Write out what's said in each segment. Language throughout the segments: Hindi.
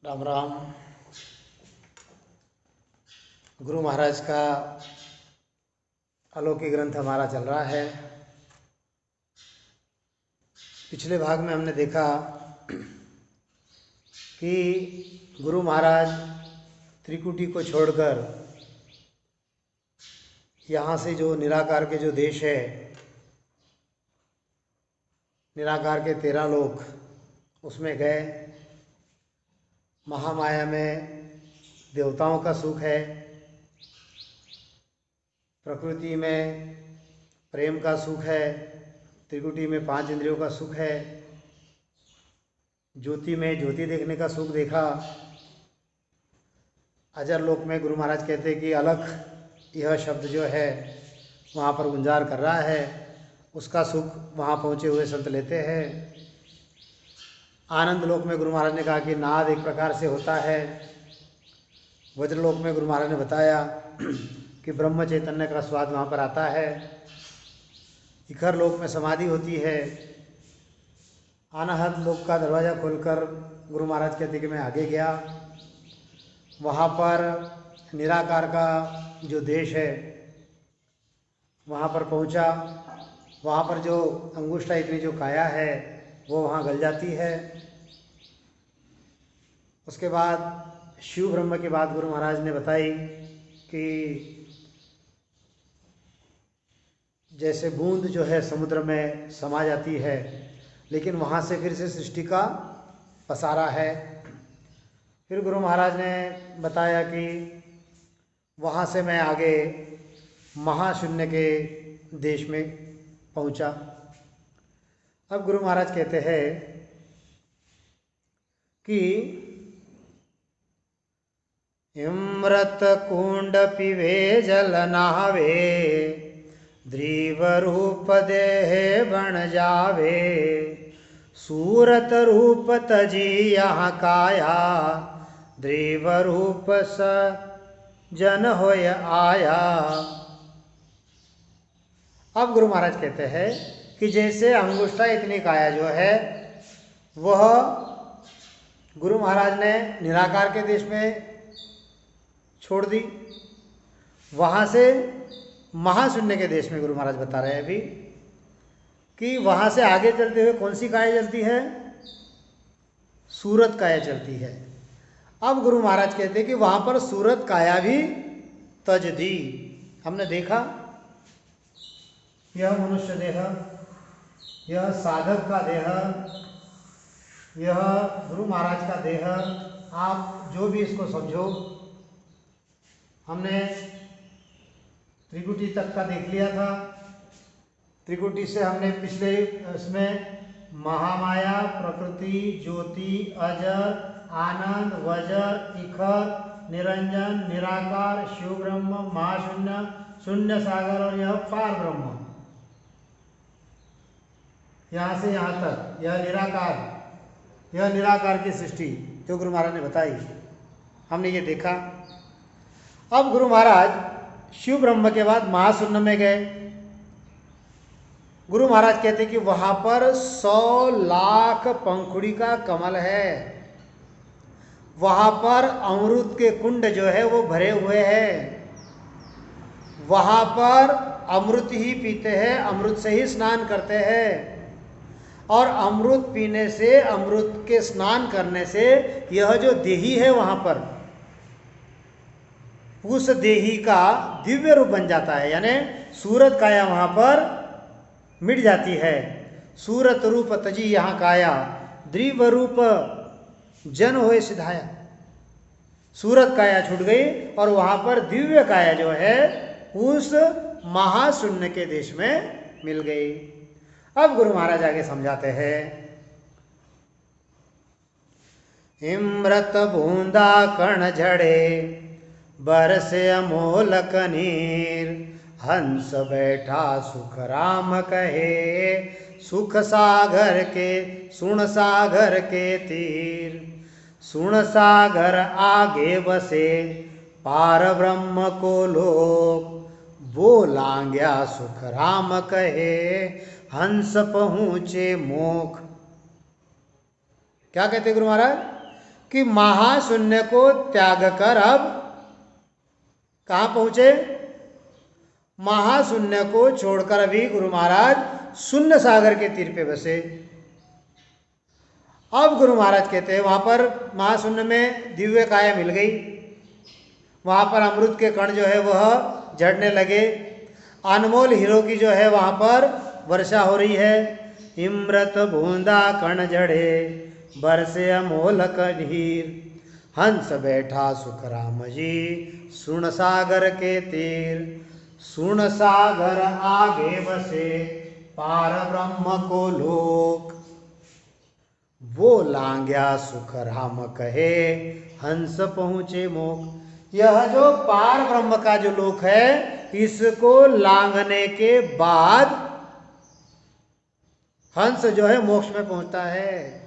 राम राम। गुरु महाराज का अलौकिक ग्रंथ हमारा चल रहा है। पिछले भाग में हमने देखा कि गुरु महाराज त्रिकुटी को छोड़कर यहाँ से जो निराकार के जो देश है, निराकार के 13 लोक, उसमें गए। महामाया में देवताओं का सुख है, प्रकृति में प्रेम का सुख है, त्रिकुटी में 5 इंद्रियों का सुख है, ज्योति में ज्योति देखने का सुख देखा। अजर लोक में गुरु महाराज कहते हैं कि अलख यह शब्द जो है वहाँ पर गुंजार कर रहा है, उसका सुख वहाँ पहुँचे हुए संत लेते हैं। आनंद लोक में गुरु महाराज ने कहा कि नाद एक प्रकार से होता है। वज्रलोक में गुरु महाराज ने बताया कि ब्रह्म चैतन्य का स्वाद वहाँ पर आता है। इखर लोक में समाधि होती है। अनाहत लोक का दरवाज़ा खोलकर गुरु महाराज कहते कि मैं आगे गया, वहाँ पर निराकार का जो देश है वहाँ पर पहुँचा। वहाँ पर जो अंगुष्ठा इतनी जो काया है वो वहाँ गल जाती है। उसके बाद शिव ब्रह्म की बात गुरु महाराज ने बताई कि जैसे बूंद जो है समुद्र में समा जाती है, लेकिन वहाँ से फिर से सृष्टि का पसारा है। फिर गुरु महाराज ने बताया कि वहाँ से मैं आगे महाशून्य के देश में पहुँचा। अब गुरु महाराज कहते हैं कि इमृत कुंड पिवे जल नहावे, द्रीव रूप देह बन जावे, सूरत रूप तजी यहाँ काया, द्रीव रूप स जन होय आया। अब गुरु महाराज कहते हैं कि जैसे अंगुष्ठा इतनी काया जो है वह गुरु महाराज ने निराकार के देश में छोड़ दी, वहाँ से महाशून्य के देश में गुरु महाराज बता रहे हैं अभी कि वहाँ से आगे चलते हुए कौन सी काया चलती है? सूरत काया चलती है। अब गुरु महाराज कहते हैं कि वहाँ पर सूरत काया भी तज दी। हमने देखा यह मनुष्य देह, यह साधक का देह, यह गुरु महाराज का देह, आप जो भी इसको समझो। हमने त्रिकुटी तक का देख लिया था। त्रिकुटी से हमने पिछले इसमें महामाया, प्रकृति, ज्योति, अजर, आनंद, वजर, इखर, निरंजन, निराकार, शिव ब्रह्म, महाशून्य, शून्य सागर और यह पार ब्रह्म, यहाँ से यहाँ तक यह निराकार की सृष्टि जो गुरु महाराज ने बताई, हमने ये देखा। अब गुरु महाराज शिव ब्रह्म के बाद महाशून्य में गए। गुरु महाराज कहते कि वहां पर 100 लाख पंखुड़ी का कमल है, वहां पर अमृत के कुंड जो है वो भरे हुए हैं, वहां पर अमृत ही पीते हैं, अमृत से ही स्नान करते हैं। और अमृत पीने से, अमृत के स्नान करने से यह जो देही है वहां पर, उस देही का दिव्य रूप बन जाता है, यानी सूरत काया वहां पर मिट जाती है। सूरत रूप तजी यहाँ काया, द्रीव रूप जन होए सिधाया। सूरत काया छूट गई और वहां पर दिव्य काया जो है उस महाशून्य के देश में मिल गई। अब गुरु महाराज आगे समझाते हैं, इमृत बूंदा कण झड़े, बरसे अमोलक नीर, हंस बैठा सुख राम कहे, सुख सागर के सुन सागर के तीर, सुन सागर आगे बसे, पार ब्रह्म को लोक, बोलांग्या सुख राम कहे, हंस पहुँचे मोख। क्या कहते गुरु महाराज कि महाशून्य को त्याग कर अब कहाँ पहुंचे? महाशून्य को छोड़कर अभी गुरु महाराज शून्य सागर के तीर पे बसे। अब गुरु महाराज कहते हैं वहां पर महाशून्य में दिव्य काया मिल गई, वहां पर अमृत के कण जो है वह झड़ने लगे, अनमोल हीरो की जो है वहां पर वर्षा हो रही है। इमृत बूंदा कण झड़े बरसे अमोलक ढीर, हंस बैठा सुख राम जी सुन सागर के तीर। सुन सागर आगे बसे पार ब्रह्म को लोक, वो लांग्या सुख राम कहे हंस पहुँचे मोक। यह जो पार ब्रह्म का जो लोक है, इसको लांघने के बाद हंस जो है मोक्ष में पहुंचता है।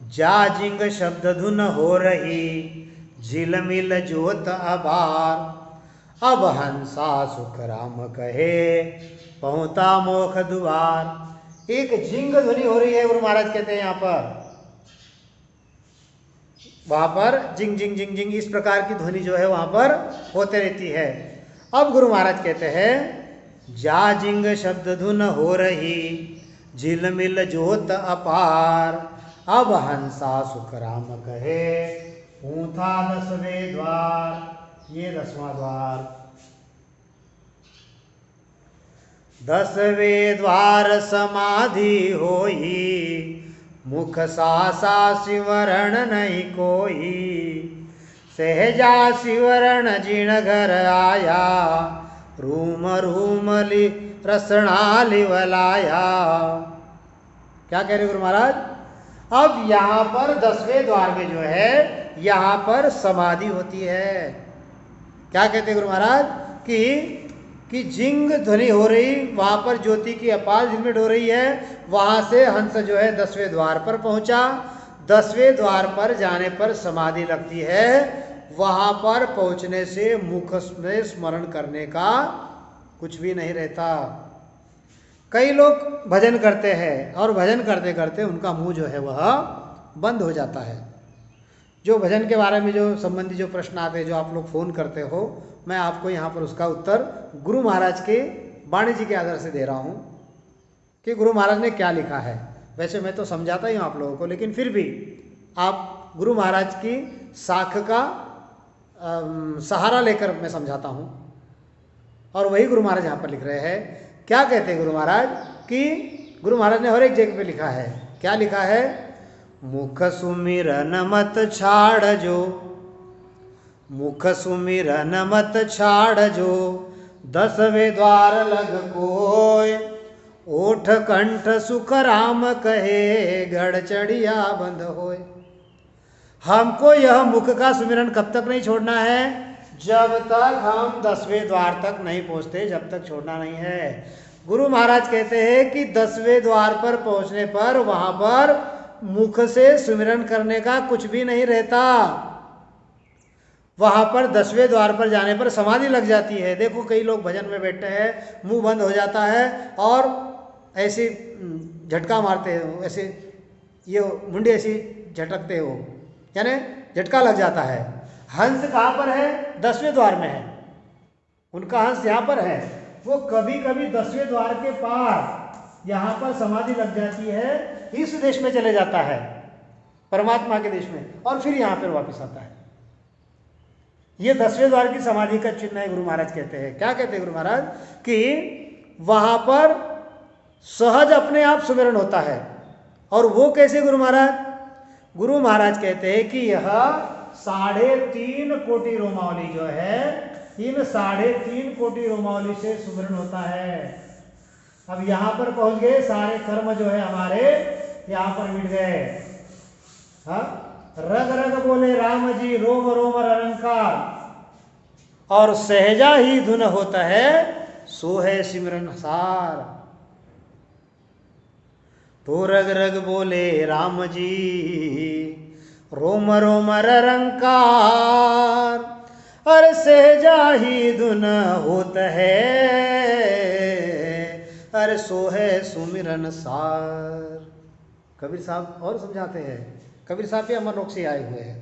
जा जिंग शब्द धुन हो रही झिलमिल जोत अबार, अब हंसा सुख राम कहे पहुंचा मोख द्वार। एक जिंग ध्वनि हो रही है, गुरु महाराज कहते हैं यहाँ पर, वहां पर जिंग जिंग जिंग जिंग इस प्रकार की ध्वनि जो है वहां पर होते रहती है। अब गुरु महाराज कहते हैं जा जिंग शब्द धुन हो रही झिलमिल जोत अपार, अब हंसा सुख राम कहे ऊथा 10वें द्वार। ये 10वां द्वार। 10वें द्वार समाधि होई मुख सासा शिवरण नहीं कोई, सहजा शिवरण जिण घर आया रूम रूमली रसनाली वलाया। क्या कह रहे गुरु महाराज? अब यहाँ पर 10वें द्वार में जो है यहाँ पर समाधि होती है। क्या कहते हैं गुरु महाराज? कि जिंग ध्वनि हो रही, वहां पर ज्योति की अपार झिलमिल हो रही है, वहां से हंस जो है 10वें द्वार पर पहुंचा। 10वें द्वार पर जाने पर समाधि लगती है। वहां पर पहुंचने से मुख में स्मरण करने का कुछ भी नहीं रहता। कई लोग भजन करते हैं और भजन करते करते उनका मुंह जो है वह बंद हो जाता है। जो भजन के बारे में जो संबंधी जो प्रश्न आते हैं, जो आप लोग फ़ोन करते हो, मैं आपको यहाँ पर उसका उत्तर गुरु महाराज के वाणी जी के आधार से दे रहा हूँ कि गुरु महाराज ने क्या लिखा है। वैसे मैं तो समझाता ही हूँ आप लोगों को, लेकिन फिर भी आप गुरु महाराज की साख का सहारा लेकर मैं समझाता हूँ। और वही गुरु महाराज यहाँ पर लिख रहे हैं। क्या कहते हैं गुरु महाराज? कि गुरु महाराज ने हर एक जगह पे लिखा है। क्या लिखा है? मुख सुमिरन मत छाड़ जो, मुख सुमिरन मत छाड़ जो, 10वें द्वार लग कोय, ओठ कंठ सुख राम कहे गढ़ चढ़िया बंद होय। हमको यह मुख का सुमिरन कब तक नहीं छोड़ना है? जब तक हम 10वें द्वार तक नहीं पहुंचते, जब तक छोड़ना नहीं है। गुरु महाराज कहते हैं कि 10वें द्वार पर पहुंचने पर वहां पर मुख से सुमिरन करने का कुछ भी नहीं रहता। वहां पर 10वें द्वार पर जाने पर समाधि लग जाती है। देखो कई लोग भजन में बैठे हैं, मुंह बंद हो जाता है और ऐसे झटका मारते हो, ऐसे ये मुंडी ऐसी झटकते हो, यानी झटका लग जाता है। हंस कहाँ पर है? 10वें द्वार में है। उनका हंस यहाँ पर है। वो कभी कभी 10वें द्वार के पार यहाँ पर समाधि लग जाती है, इस देश में चले जाता है, परमात्मा के देश में, और फिर यहाँ पर वापस आता है। ये 10वें द्वार की समाधि का चिन्ह है, गुरु महाराज कहते हैं। क्या कहते हैं गुरु महाराज? कि वहां पर सहज अपने आप सुमिरन होता है। और वो कैसे गुरु महाराज? गुरु महाराज कहते हैं कि यह 3.5 कोटि रोमावली जो है, इन 3.5 कोटि रोमावली से सुमिरन होता है। अब यहाँ पर पहुंच गए, सारे कर्म जो है हमारे यहाँ पर मिट गए। हाँ, रग रग बोले राम जी रोम रोम रंकार, और सहजा ही धुन होता है सो है सिमरन सार। तो रग रग बोले राम जी रोम रोम रंकार, और सहजा ही धुन होता है अरे सो है सुमिरन सार। कबीर साहब और समझाते हैं कबीर साहब भी अमरलोक से आए हुए हैं।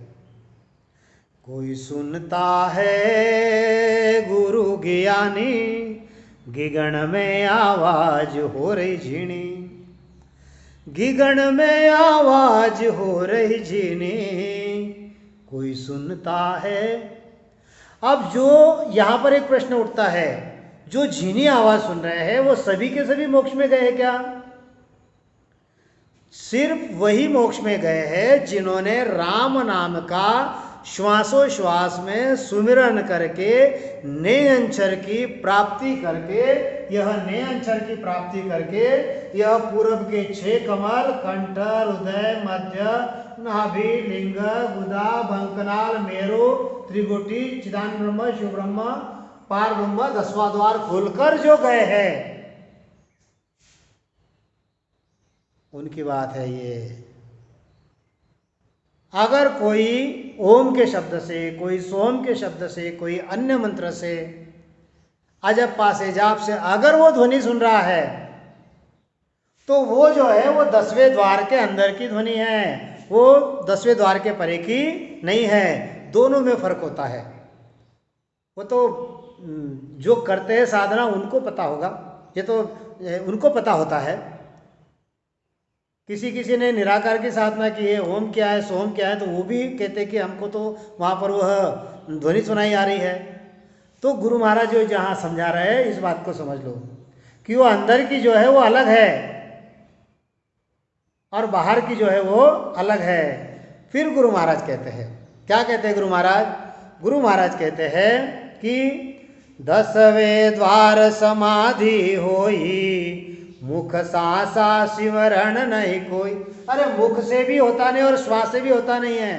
कोई सुनता है गुरु ज्ञानी, गिगन में आवाज हो रही झीणी, गिगन में आवाज हो रही झीणी, कोई सुनता है। अब जो यहाँ पर एक प्रश्न उठता है, जो झीनी आवाज सुन रहे हैं वो सभी के सभी मोक्ष में गए हैं क्या? सिर्फ वही मोक्ष में गए हैं जिन्होंने राम नाम का श्वासोश्वास में सुमिरन करके नए अक्षर की प्राप्ति करके, यह नए अक्षर की प्राप्ति करके यह पूर्व के 6 कमल कंठ, हृदय, मध्य, नाभि, लिंग, गुदा, बंकनाल, मेरु, त्रिगुटी, चिदान ब्रह्म, शिव ब्रह्म, पार ब्रह्म, 10वां द्वार खोलकर जो गए हैं, उनकी बात है ये। अगर कोई ओम के शब्द से, कोई सोम के शब्द से, कोई अन्य मंत्र से, अजब पासे जाप से अगर वो ध्वनि सुन रहा है, तो वो जो है वो 10वें द्वार के अंदर की ध्वनि है, वो 10वें द्वार के परे की नहीं है। दोनों में फर्क होता है। वो तो जो करते हैं साधना उनको पता होगा, ये तो उनको पता होता है। किसी किसी ने निराकार की साधना की है, ओम क्या है, सोम क्या है, तो वो भी कहते कि हमको तो वहाँ पर वह ध्वनि सुनाई आ रही है। तो गुरु महाराज जो जहाँ समझा रहे हैं, इस बात को समझ लो कि वो अंदर की जो है वो अलग है और बाहर की जो है वो अलग है। फिर गुरु महाराज कहते हैं, क्या कहते हैं गुरु महाराज? गुरु महाराज कहते हैं कि 10वें द्वार समाधि होई, मुख सासा सिमरण नहीं कोई। अरे मुख से भी होता नहीं और श्वास से भी होता नहीं है।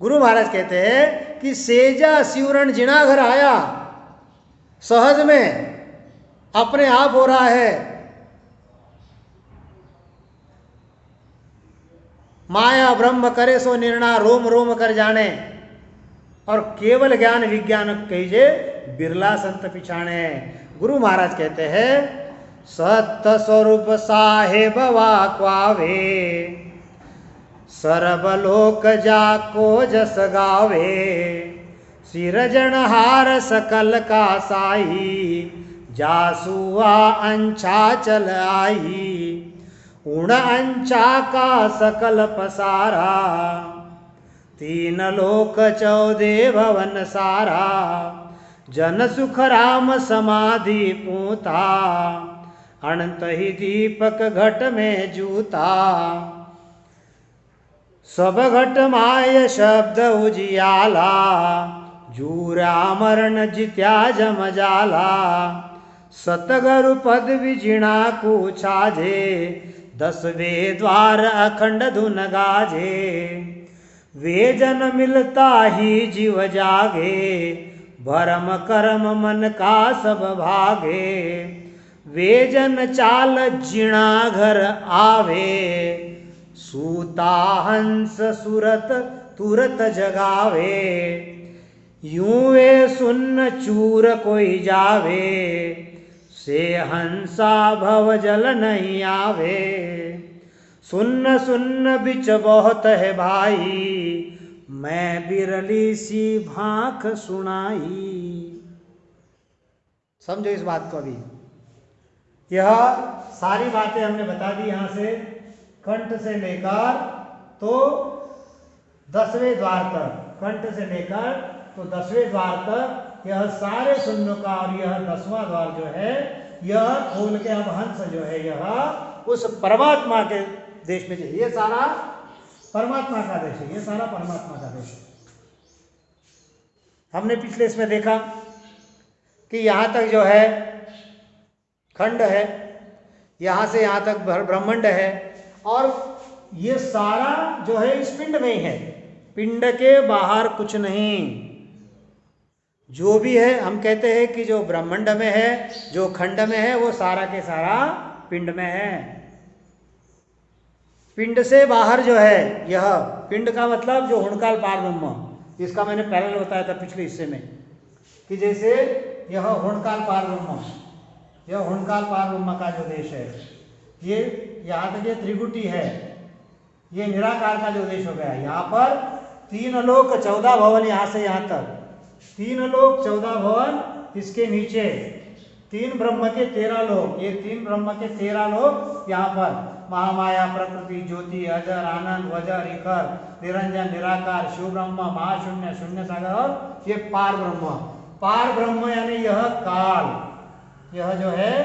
गुरु महाराज कहते हैं कि सेजा सिमरण जिना घर आया, सहज में अपने आप हो रहा है। माया ब्रह्म करे सो निर्णय, रोम रोम कर जाने, और केवल ज्ञान विज्ञान कहिजे बिरला संत पिछाणे। गुरु महाराज कहते हैं सत्य स्वरूप साहेब वाक्वावे, सर्वलोक जाको जस गावे, सिरजनहार सकल का साई, जासुआ अंछा चल आई, उण अंचा का सकल पसारा, 3 लोक 14 भवन सारा, जन सुख राम समाधि पूता, अनंत ही दीपक घट में जूता, सब घट माय शब्द उजियाला, जूरा मरण जित्या जम जाला, सतगुरु पद विजिणा को छाजे, 10वें द्वार अखंड धुन गाजे, वे जन मिलता ही जीव जागे, भरम कर्म मन का सब भागे, वे जन चाल जिणा घर आवे, सूता हंस सुरत तुरत जगावे, यूं वे सुन्न चूर कोई जावे, से हंसा भव जल नहीं आवे, सुन्न सुन्न बिच बहुत है भाई, मैं बिरली सी भाख सुनाई। समझो इस बात को। अभी यह सारी बातें हमने बता दी, यहाँ से कंठ से लेकर तो 10वें द्वार तक, कंठ से लेकर तो 10वें द्वार तक यह सारे शून्यों का, और यह 10वां द्वार जो है यह खोल के अब हंस जो है यह उस परमात्मा के देश में चाहिए। ये सारा परमात्मा का देश है, ये सारा परमात्मा का देश है। हमने पिछले इसमें देखा कि यहाँ तक जो है खंड है, यहाँ से यहाँ तक ब्रह्मांड है, और ये सारा जो है इस पिंड में ही है, पिंड के बाहर कुछ नहीं। जो भी है हम कहते हैं कि जो ब्रह्मांड में है, जो खंड में है, वो सारा के सारा पिंड में है। पिंड से बाहर जो है, यह पिंड का मतलब जो हुणकाल पार ब्रह्म, इसका मैंने पहले बताया था पिछले हिस्से में कि जैसे यह हुणकाल पार ब्रह्म, यह हुणकाल पार ब्रह्म का जो देश है, ये यहाँ तक ये त्रिगुटी है, ये निराकार का जो देश हो गया। यहाँ पर 3 लोक 14 भवन, यहाँ से यहाँ तक 3 लोक 14 भवन, इसके नीचे 3 ब्रह्म के 13 लोक, ये 3 ब्रह्म के 13 लोक यहाँ पर महामाया, प्रकृति, ज्योति, अजर, आनंद, वजर, इकर, निरंजन, निराकार, शिव ब्रह्म, महाशून्य, शून्य सागर और ये पार ब्रह्म। पार ब्रह्म यानी यह काल, यह जो है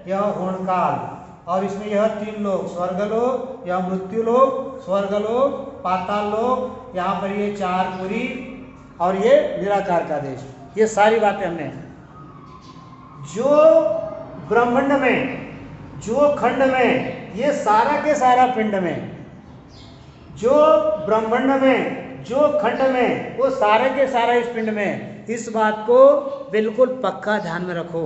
यह होण काल, और इसमें यह 3 लोक, स्वर्गलोक, यह मृत्यु लोक, स्वर्गलोक, पाताल लोक, यहाँ पर ये 4 पुरी और ये निराकार का देश। ये सारी बातें हमने जो ब्रह्मांड में, जो खंड में, ये सारा के सारा पिंड में, जो ब्रह्मांड में, जो खंड में, वो सारे के सारा इस पिंड में। इस बात को बिल्कुल पक्का ध्यान में रखो।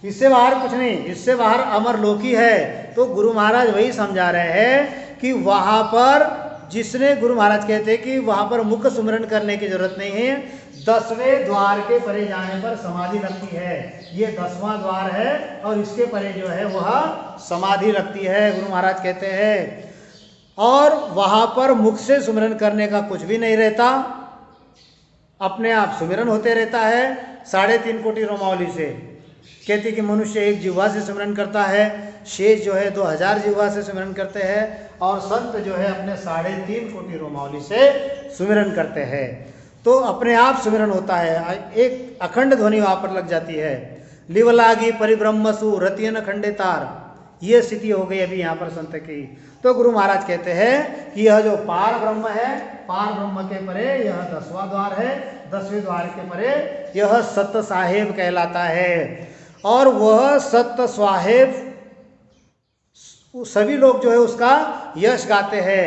इससे बाहर कुछ नहीं, इससे बाहर अमरलोकी है। तो गुरु महाराज वही समझा रहे हैं कि वहां पर जिसने, गुरु महाराज कहते हैं कि वहां पर मुख सुमरन करने की जरूरत नहीं है, 10वें द्वार के परे जाने पर समाधि लगती है। ये 10वां द्वार है और इसके परे जो है वह समाधि लगती है, गुरु महाराज कहते हैं। और वहां पर मुख से सुमरन करने का कुछ भी नहीं रहता, अपने आप सुमिरन होते रहता है 3.5 कोटि रोमावली से। कहते कि मनुष्य 1 जिह्वा से सिमरन करता है, शेष जो है 2000 जिह्वा से सिमरन करते हैं, और संत जो है अपने 3.5 कोटि रोमावली से सुमिरन करते हैं। तो अपने आप सुमिरन होता है, एक अखंड ध्वनि वहां पर लग जाती है। लिवलागी परिब्रह्मसु रतियन खंडितार, ये स्थिति हो गई अभी यहाँ पर संत की। तो गुरु महाराज कहते हैं कि यह जो पार ब्रह्म है, पार ब्रह्म के परे यह 10वां द्वार है, 10वें द्वार के परे यह सत्य साहेब कहलाता है। और वह सत्य साहेब सभी लोग जो है उसका यश गाते हैं,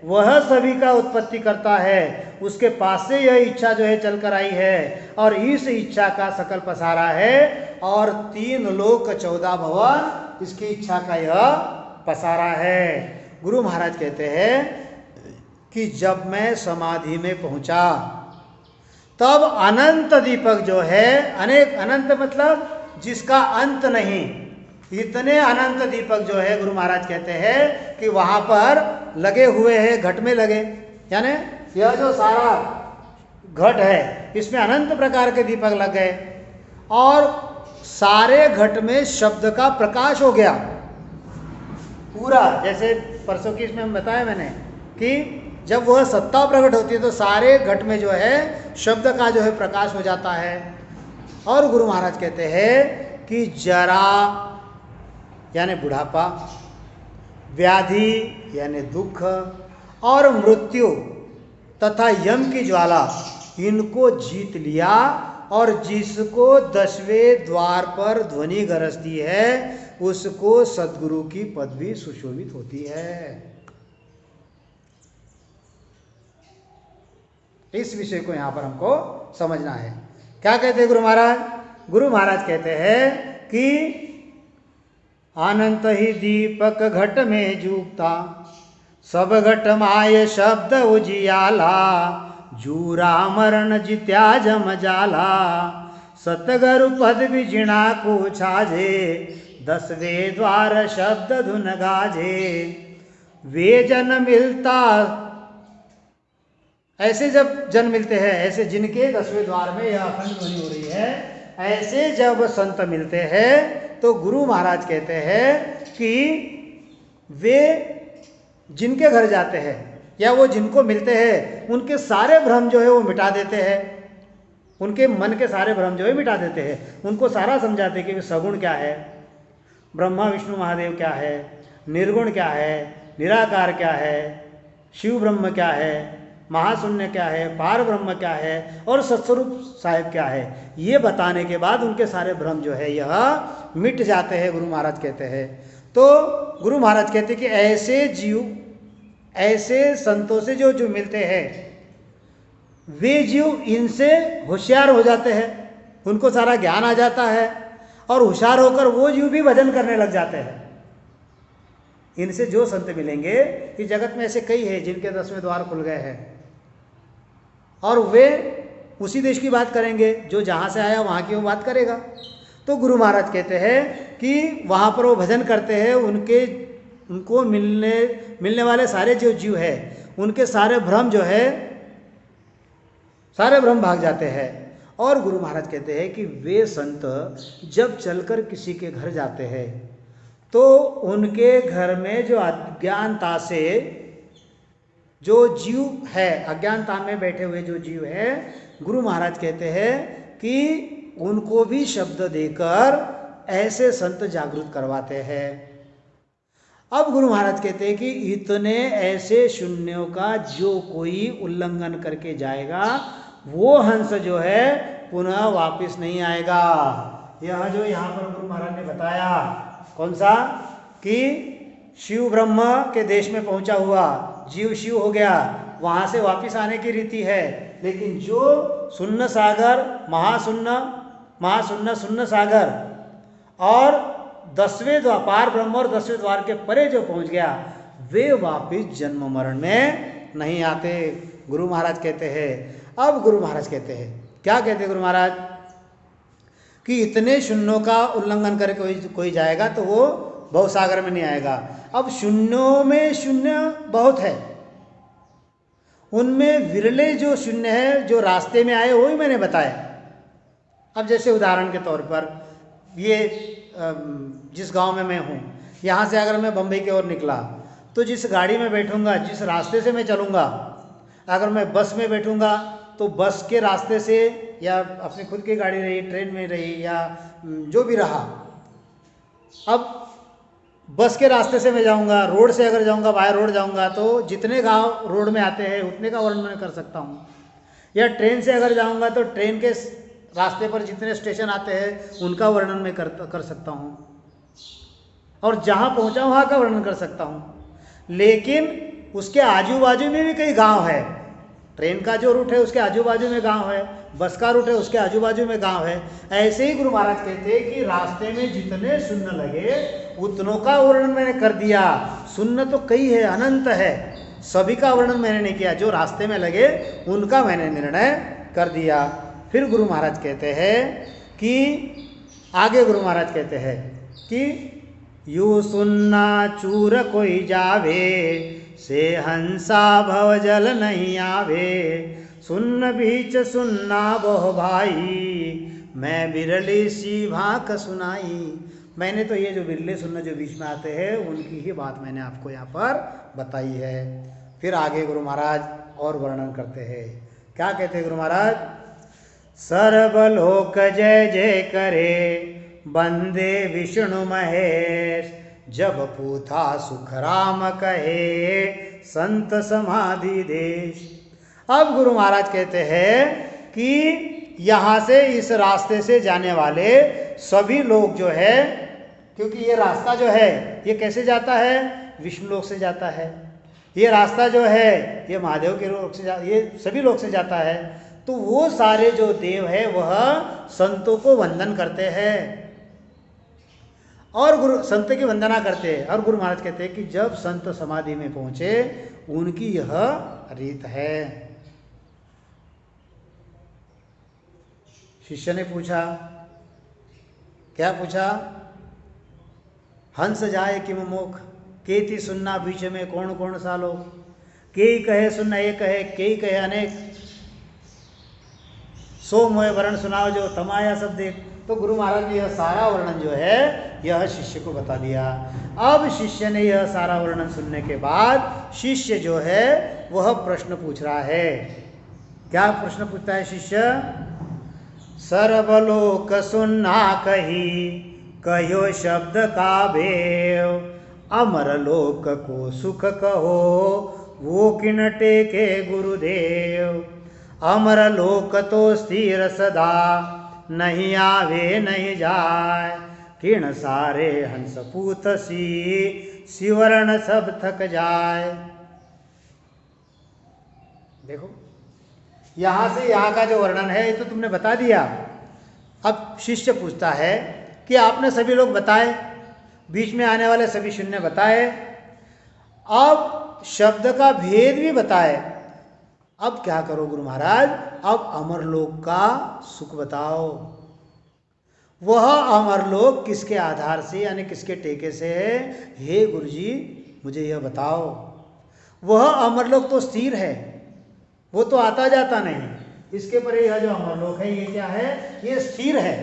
वह सभी का उत्पत्ति करता है, उसके पास से यह इच्छा जो है चल कर आई है, और इस इच्छा का सकल पसारा है, और 3 लोक 14 भवन इसकी इच्छा का यह पसारा है। गुरु महाराज कहते हैं कि जब मैं समाधि में पहुंचा तब अनंत दीपक जो है, अनेक, अनंत मतलब जिसका अंत नहीं, इतने अनंत दीपक जो है गुरु महाराज कहते हैं कि वहां पर लगे हुए हैं, घट में लगे, यानी यह जो सारा घट है इसमें अनंत प्रकार के दीपक लग गए, और सारे घट में शब्द का प्रकाश हो गया पूरा। जैसे परसों की इसमें बताया मैंने कि जब वह सत्ता प्रकट होती है तो सारे घट में जो है शब्द का जो है प्रकाश हो जाता है। और गुरु महाराज कहते हैं कि जरा यानी बुढ़ापा, व्याधि यानी दुख, और मृत्यु तथा यम की ज्वाला, इनको जीत लिया, और जिसको 10वें द्वार पर ध्वनि गरजती है उसको सद्गुरु की पदवी सुशोभित होती है। इस विषय को यहां पर हमको समझना है। क्या कहते हैं गुरु महाराज? गुरु महाराज कहते हैं कि अनंत ही दीपक घट में जूगता, सब घट माय शब्द उजियाला, जूरा मरण जित्या जम जाला, सतगरु पद विजिणा को छाजे, 10वें द्वार शब्द धुन गाजे, वे जन मिलता। ऐसे जब जन मिलते हैं, ऐसे जिनके 10वें द्वार में यह अखंड ध्वनि हो रही है, ऐसे जब संत मिलते हैं तो गुरु महाराज कहते हैं कि वे जिनके घर जाते हैं या वो जिनको मिलते हैं उनके सारे भ्रम जो है वो मिटा देते हैं, उनके मन के सारे भ्रम जो है मिटा देते हैं। उनको सारा समझाते हैं कि सगुण क्या है, ब्रह्मा विष्णु महादेव क्या है, निर्गुण क्या है, निराकार क्या है, शिव ब्रह्म क्या है, महाशून्य क्या है, पार ब्रह्म क्या है, और सत्स्वरूप साहिब क्या है, ये बताने के बाद उनके सारे भ्रम जो है यह मिट जाते हैं, गुरु महाराज कहते हैं। तो गुरु महाराज कहते हैं कि ऐसे जीव, ऐसे संतों से जो मिलते हैं वे जीव इनसे होशियार हो जाते हैं, उनको सारा ज्ञान आ जाता है, और होशियार होकर वो जीव भी भजन करने लग जाते हैं। इनसे जो संत मिलेंगे, इस जगत में ऐसे कई हैं जिनके 10वें द्वार खुल गए हैं, और वे उसी देश की बात करेंगे, जो जहाँ से आया वहाँ की वो बात करेगा। तो गुरु महाराज कहते हैं कि वहाँ पर वो भजन करते हैं, उनको मिलने वाले सारे जो जीव है उनके सारे भ्रम जो है, सारे भ्रम भाग जाते हैं। और गुरु महाराज कहते हैं कि वे संत जब चलकर किसी के घर जाते हैं तो उनके घर में जो अज्ञानता से जो जीव है, अज्ञानता में बैठे हुए जो जीव है, गुरु महाराज कहते हैं कि उनको भी शब्द देकर ऐसे संत जागृत करवाते हैं। अब गुरु महाराज कहते हैं कि इतने ऐसे शून्यों का जो कोई उल्लंघन करके जाएगा वो हंस जो है पुनः वापस नहीं आएगा। यह जो यहाँ पर गुरु महाराज ने बताया, कौन सा, कि शिव ब्रह्म के देश में पहुंचा हुआ जीव शिव हो गया, वहां से वापस आने की रीति है। लेकिन जो शून्य सागर, महाशून्य शून्य सागर और 10वें द्वार, पार ब्रह्म और 10वें द्वार के परे जो पहुंच गया, वे वापिस जन्म मरण में नहीं आते, गुरु महाराज कहते हैं। अब गुरु महाराज कहते हैं, क्या कहते हैं गुरु महाराज, कि इतने शून्यों का उल्लंघन करके कोई जाएगा तो वो भवसागर में नहीं आएगा। अब शून्यों में शून्य बहुत है, उनमें विरले जो शून्य है जो रास्ते में आए वही मैंने बताया। अब जैसे उदाहरण के तौर पर ये जिस गांव में मैं हूँ, यहाँ से अगर मैं बम्बई की ओर निकला तो जिस गाड़ी में बैठूंगा, जिस रास्ते से मैं चलूँगा, अगर मैं बस में बैठूंगा तो बस के रास्ते से, या अपनी खुद की गाड़ी रही, ट्रेन में रही, या जो भी रहा, अब बस के रास्ते से मैं जाऊंगा, रोड से अगर जाऊंगा, बाय रोड जाऊंगा तो जितने गांव रोड में आते हैं उतने का वर्णन मैं कर सकता हूँ। या ट्रेन से अगर जाऊंगा तो ट्रेन के रास्ते पर जितने स्टेशन आते हैं उनका वर्णन मैं कर सकता हूँ, और जहाँ पहुँचा वहाँ का वर्णन कर सकता हूँ। लेकिन उसके आजू बाजू में भी कई गांव है, ट्रेन का जो रूट है उसके आजू बाजू में गांव है, बस का रूट है उसके आजू बाजू में गांव है। ऐसे ही गुरु महाराज कहते हैं कि रास्ते में जितने शून्य लगे उतनों का वर्णन मैंने कर दिया। शून्य तो कई है, अनंत है, सभी का वर्णन मैंने नहीं किया, जो रास्ते में लगे उनका मैंने निर्णय कर दिया। फिर गुरु महाराज कहते हैं कि आगे गुरु महाराज कहते हैं कि यू सुन्ना चूर कोई जावे, से हंसा भव जल नहीं आवे, सुन्न बीच सुन्ना बहु भाई, मैं बिरली सी भाक सुनाई। मैंने तो ये जो बिरले सुन्न जो बीच में आते हैं उनकी ही बात मैंने आपको यहाँ पर बताई है। फिर आगे गुरु महाराज और वर्णन करते हैं, क्या कहते हैं गुरु महाराज, सर्वलोक जय जय करे, बंदे विष्णु महेश, जब पूथा सुख राम कहे, संत समाधि देश। अब गुरु महाराज कहते हैं कि यहाँ से इस रास्ते से जाने वाले सभी लोग जो है, क्योंकि ये रास्ता जो है ये कैसे जाता है, विष्णु लोक से जाता है, ये रास्ता जो है ये महादेव के लोक से ये सभी लोग से जाता है। तो वो सारे जो देव है वह संतों को वंदन करते हैं और संत की वंदना करते हैं। और गुरु महाराज कहते हैं कि जब संत समाधि में पहुंचे उनकी यह रीत है। शिष्य ने पूछा, क्या पूछा, हंस जाए किम मोख, केति सुनना बीच में कौन कौन सा लोग, के कहे सुनना एक कहे, के कहे अनेक, सो मोह वर्ण सुनाओ जो तमाया सब देख। तो गुरु महाराज ने यह सारा वर्णन जो है यह शिष्य को बता दिया। अब शिष्य ने यह सारा वर्णन सुनने के बाद शिष्य जो है वह प्रश्न पूछ रहा है। क्या प्रश्न पूछता है शिष्य, सर्वलोक सुनना कही, कहो शब्द का भेव, अमर लोक को सुख कहो, वो किन टेके गुरुदेव, अमर लोक तो स्थिर सदा, नहीं आवे नहीं जाए, किण सारे हंस पूत सी, शिवर्ण सब थक जाए। देखो यहाँ से यहाँ का जो वर्णन है ये तो तुमने बता दिया। अब शिष्य पूछता है कि आपने सभी लोग बताए, बीच में आने वाले सभी शून्य बताए, अब शब्द का भेद भी बताए, अब क्या करो गुरु महाराज, अब अमरलोक का सुख बताओ। वह अमरलोक किसके आधार से यानी किसके टेके से है? हे गुरुजी मुझे यह बताओ। वह अमरलोक तो स्थिर है, वो तो आता जाता नहीं। इसके परे यह जो अमरलोक है ये क्या है? ये स्थिर है।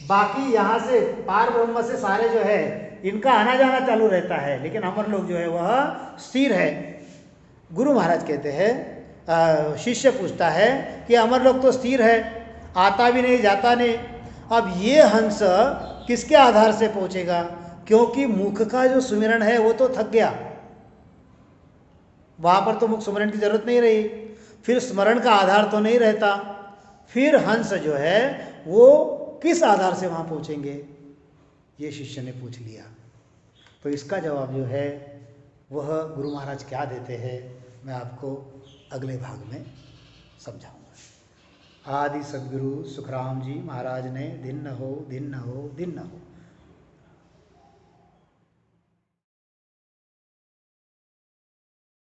बाकी यहाँ से पार ब्रह्म से सारे जो है इनका आना जाना चालू रहता है, लेकिन अमरलोक जो है वह स्थिर है। गुरु महाराज कहते हैं, शिष्य पूछता है कि अमरलोक तो स्थिर है, आता भी नहीं जाता नहीं, अब ये हंस किसके आधार से पहुंचेगा? क्योंकि मुख का जो सुमिरन है वो तो थक गया, वहां पर तो मुख सुमिरन की जरूरत नहीं रही, फिर स्मरण का आधार तो नहीं रहता, फिर हंस जो है वो किस आधार से वहां पहुंचेंगे? ये शिष्य ने पूछ लिया। तो इसका जवाब जो है वह गुरु महाराज क्या देते हैं मैं आपको अगले भाग में समझाऊंगा। आदि सद्गुरु सुखराम जी महाराज ने दिन न हो दिन न हो दिन न हो।